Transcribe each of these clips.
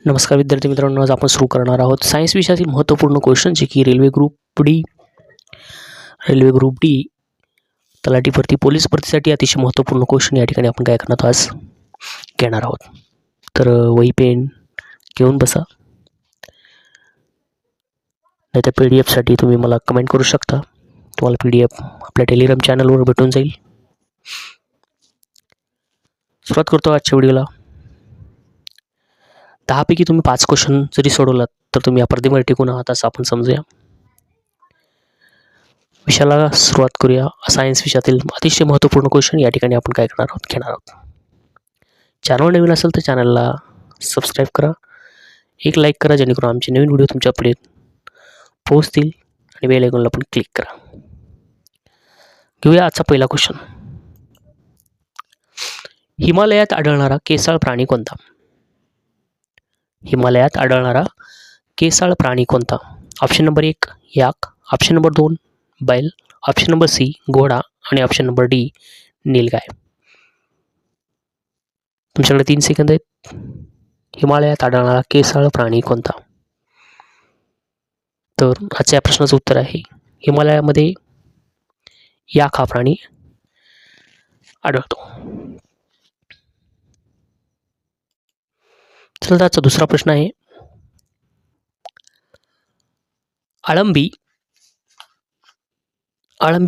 नमस्कार विद्यार्थी मित्रांनो, आज आपण सुरू करणार आहोत सायन्स विषयातील महत्त्वपूर्ण क्वेश्चन जे की रेल्वे ग्रुप डी तलाठी भरती पोलीस भरतीसाठी अतिशय महत्त्वपूर्ण क्वेश्चन या ठिकाणी आपण काय करणार आज घेणार आहोत. तर वही पेन घेऊन बसा, नाही तर PDF साठी तुम्ही मला कमेंट करू शकता. तुम्हाला PDF आपल्या टेलिग्राम चॅनलवर भेटून जाईल. सुरुवात करतो आजच्या व्हिडिओला. 10 पैकी तुम्ही 5 क्वेश्चन जरी सोडवलात तर तुम्ही या स्पर्धेमध्ये टिकून आहात असं आपण समजूया. विषयाला सुरुवात करूया. सायन्स विषयातील अतिशय महत्त्वपूर्ण क्वेश्चन या ठिकाणी आपण काय करणार आहोत घेणार आहोत. चॅनल नवीन असेल तर चॅनलला सबस्क्राईब करा, एक लाईक करा जेणेकरून आमचे नवीन व्हिडिओ तुमच्यापर्यंत पोहोचतील आणि बेल आयकॉनला पण क्लिक करा. घेऊया आजचा पहिला क्वेश्चन. हिमालयात आढळणारा केसाळ प्राणी कोणता? हिमालयात आढळणारा केसाळ प्राणी कोणता? ऑप्शन नंबर 1 याक, ऑप्शन नंबर 2 बैल, ऑप्शन नंबर C घोडा आणि ऑप्शन नंबर D नीलगाय. तुमच्याकडे 3 सेकंद आहेत. हिमालयात आढळणारा केसाळ प्राणी कोणता? तर आजच्या या प्रश्नाचं उत्तर आहे हिमालयामध्ये याक हा प्राणी आढळतो. चला आजचा दुसरा प्रश्न आहे. अळंबी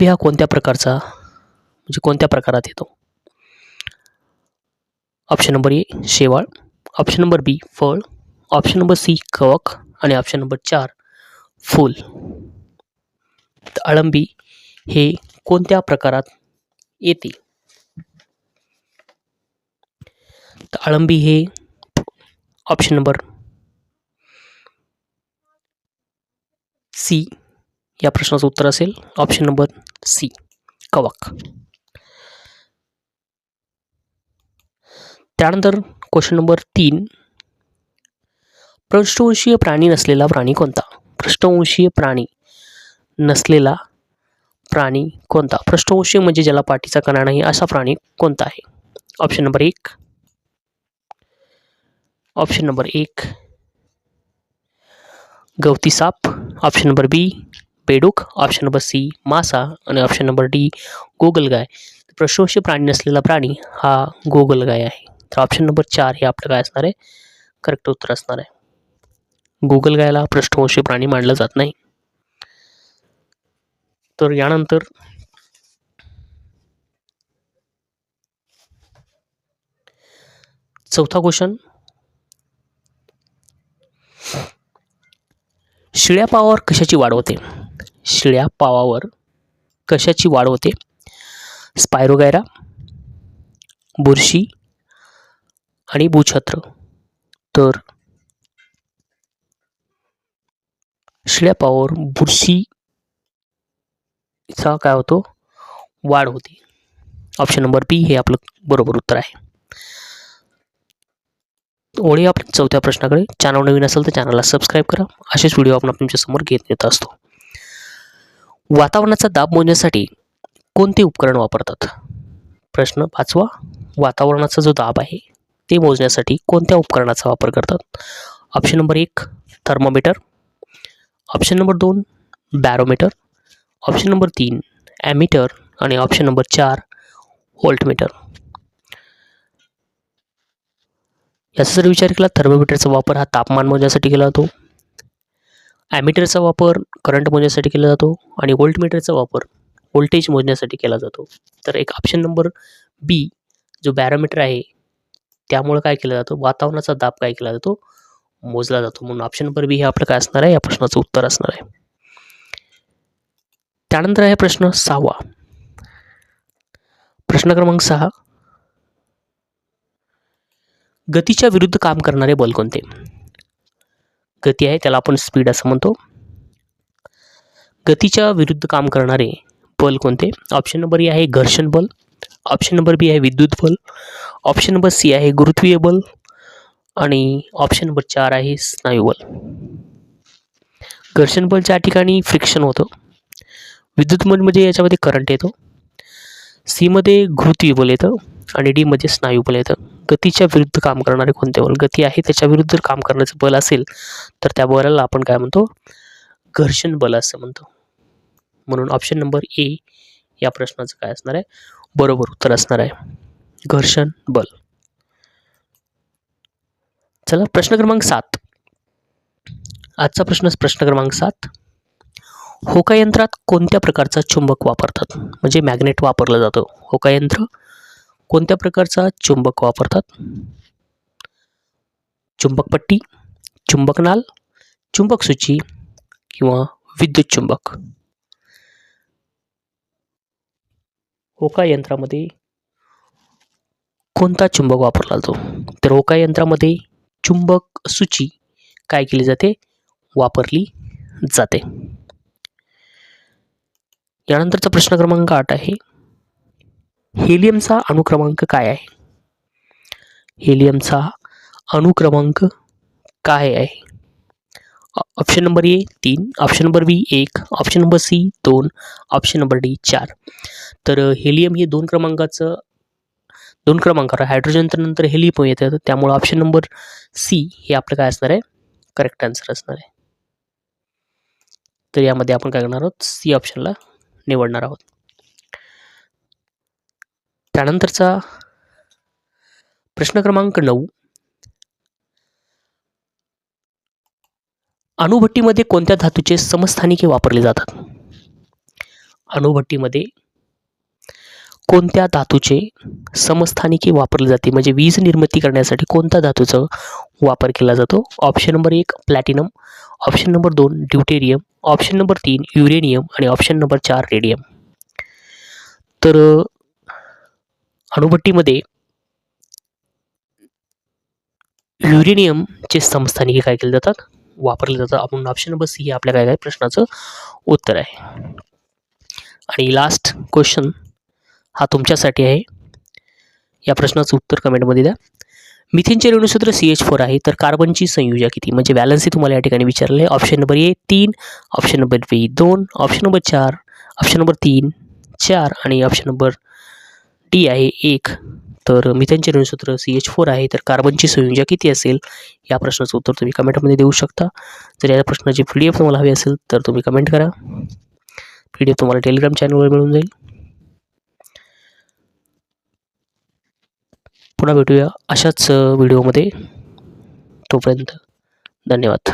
हा कोणत्या प्रकारचा म्हणजे कोणत्या प्रकारात येतो? ऑप्शन नंबर A शेवाळ, ऑप्शन नंबर B फळ, ऑप्शन नंबर C कवक आणि ऑप्शन नंबर 4 फूल. अळंबी हे कोणत्या प्रकारात येते? अळंबी हे ऑप्शन नंबर C या प्रश्नाचं उत्तर असेल ऑप्शन नंबर C कवक. त्यानंतर क्वेश्चन नंबर 3. पृष्ठवंशीय प्राणी नसलेला प्राणी कोणता? पृष्ठवंशीय प्राणी नसलेला प्राणी कोणता? पृष्ठवंशीय म्हणजे ज्याला पाठीचा कणा नाही असा प्राणी कोणता आहे? ऑप्शन नंबर 1 गवती साप, ऑप्शन नंबर B बेडूक, ऑप्शन नंबर C मासा आणि ऑप्शन नंबर D गोगलगाय. पृष्ठवंशीय प्राणी नसलेला प्राणी हा गोगलगाय आहे. तर ऑप्शन नंबर 4 हे आपलं काय असणार आहे? करेक्ट उत्तर असणार आहे. गोगलगायला पृष्ठवंशीय प्राणी मानलं जात नाही. तर यानंतर चौथा क्वेश्चन. शिळ्या पावावर कशाची वाढ होते? शिळ्या पावावर कशाची वाढ होते? स्पायरोगैरा, बुरशी आणि भूछत्र. तर शिळ्या पावावर बुरशीचा काय होतो? वाढ होते. ऑप्शन नंबर B हे आपलं बरोबर उत्तर आहे. ओळी आपण चौथ्या प्रश्नाकडे. चॅनल नवीन असेल तर चॅनलला सबस्क्राईब करा. असेच व्हिडिओ आपण तुमच्यासमोर घेत असतो. वातावरणाचा दाब मोजण्यासाठी कोणते उपकरण वापरतात? प्रश्न 5वा. वातावरणाचा जो दाब आहे ते मोजण्यासाठी कोणत्या उपकरणाचा वापर करतात? Option number 1 thermometer, option number 2 barometer, option number 3 ammeter आणि ऑप्शन नंबर 4 व्होल्टमीटर. याचा जर विचार केला, थर्मोमीटरचा वापर हा तापमान मोजण्यासाठी केला जातो, ॲमीटरचा वापर करंट मोजण्यासाठी केला जातो आणि व्होल्टमीटरचा वापर व्होल्टेज मोजण्यासाठी केला जातो. तर एक ऑप्शन नंबर B जो बॅरोमीटर आहे त्यामुळे काय केलं जातं? वातावरणाचा दाब काय केला जातो? मोजला जातो. म्हणून ऑप्शन नंबर B हे आपलं काय असणार आहे? या प्रश्नाचं उत्तर असणार आहे. त्यानंतर आहे प्रश्न 6वा. प्रश्न क्रमांक 6. गतीच्या विरुद्ध काम करणारे बल कोणते? गती आहे त्याला आपण स्पीड असं म्हणतो. गतीच्या विरुद्ध काम करणारे बल कोणते? ऑप्शन नंबर A आहे घर्षण बल, ऑप्शन नंबर B आहे विद्युत बल, ऑप्शन नंबर C आहे गुरुत्वीय बल आणि ऑप्शन नंबर 4 आहे स्नायू बल. घर्षण बल ज्या ठिकाणी फ्रिक्शन होतं, विद्युत बल म्हणजे याच्यामध्ये करंट येतो, C मध्ये गुरुत्वीय बल येतं आणि D मध्ये स्नायू बल येतं. गतीच्या विरुद्ध काम करणारे कोणते बल? गती आहे त्याच्या विरुद्ध काम करण्याचं बल असेल तर त्या बलाला आपण काय म्हणतो? घर्षण बल असं म्हणतो. म्हणून ऑप्शन नंबर ए या प्रश्नाचं काय असणार आहे? बरोबर उत्तर असणार आहे घर्षण बल. चला प्रश्न क्रमांक 7. आजचा प्रश्न क्रमांक 7. होकायंत्रात कोणत्या प्रकारचा चुंबक वापरतात? म्हणजे मॅग्नेट वापरलं जातं. होकायंत्र कोणत्या प्रकारचा चुंबक वापरतात? चुंबकपट्टी, चुंबकनाल, चुंबक सूची किंवा विद्युत चुंबक. होकायंत्रामध्ये कोणता चुंबक वापरला जातो? तर होकायंत्रामध्ये चुंबक सूची काय केली जाते? वापरली जाते. यानंतरचा प्रश्न क्रमांक 8 आहे. हेलियमचा अणुक्रमांक काय आहे? हेलियमचा अणुक्रमांक काय आहे? Option number A 3, option number B 1, option number C 2, option number D 4. तर हेलियम हे 2 क्रमांकावर हायड्रोजन तर नंतर हेलियम येतं, त्यामुळे ऑप्शन नंबर सी हे आपलं काय असणार आहे? करेक्ट आन्सर असणार आहे. तर यामध्ये आपण काय करणार आहोत? सी ऑप्शनला निवडणार आहोत. त्यानंतरचा प्रश्न क्रमांक 9. अणुभट्टीमध्ये कोणत्या धातूचे समस्थानिके वापरले जातात? अणुभट्टीमध्ये कोणत्या धातूचे समस्थानिके वापरले जाते? म्हणजे वीज निर्मिती करण्यासाठी कोणत्या धातूचा वापर केला जातो? Option number 1 platinum, option number 2 deuterium, option number 3 uranium आणि ऑप्शन नंबर 4 रेडियम. तर अणुभट्टीमध्ये युरेनियमचे समस्थानिके काय केले जातात? वापरले जातात. आपण ऑप्शन नंबर सी हे आपल्या काय प्रश्नाचं उत्तर आहे. आणि लास्ट क्वेश्चन हा तुमच्यासाठी आहे. या प्रश्नाचं उत्तर कमेंटमध्ये द्या. मिथेनचे रेणूसूत्र CH4 आहे, तर कार्बनची संयुजा किती? म्हणजे बॅलन्सही तुम्हाला या ठिकाणी विचारले आहे. Option number A 3, option number B 2, option number 4, option number 3 4 आणि ऑप्शन नंबर डी आहे 1. तर मिथेनचे रेणूसूत्र CH4 आहे, तर कार्बनची संयुजा किती असेल? या प्रश्नाचं उत्तर तुम्ही कमेंटमध्ये देऊ शकता. जर या प्रश्नाची PDF तुम्हाला हवी असेल तर तुम्ही कमेंट करा. PDF तुम्हाला टेलिग्राम चॅनलवर मिळून जाईल. पुन्हा भेटूया अशाच व्हिडिओमध्ये. तोपर्यंत धन्यवाद.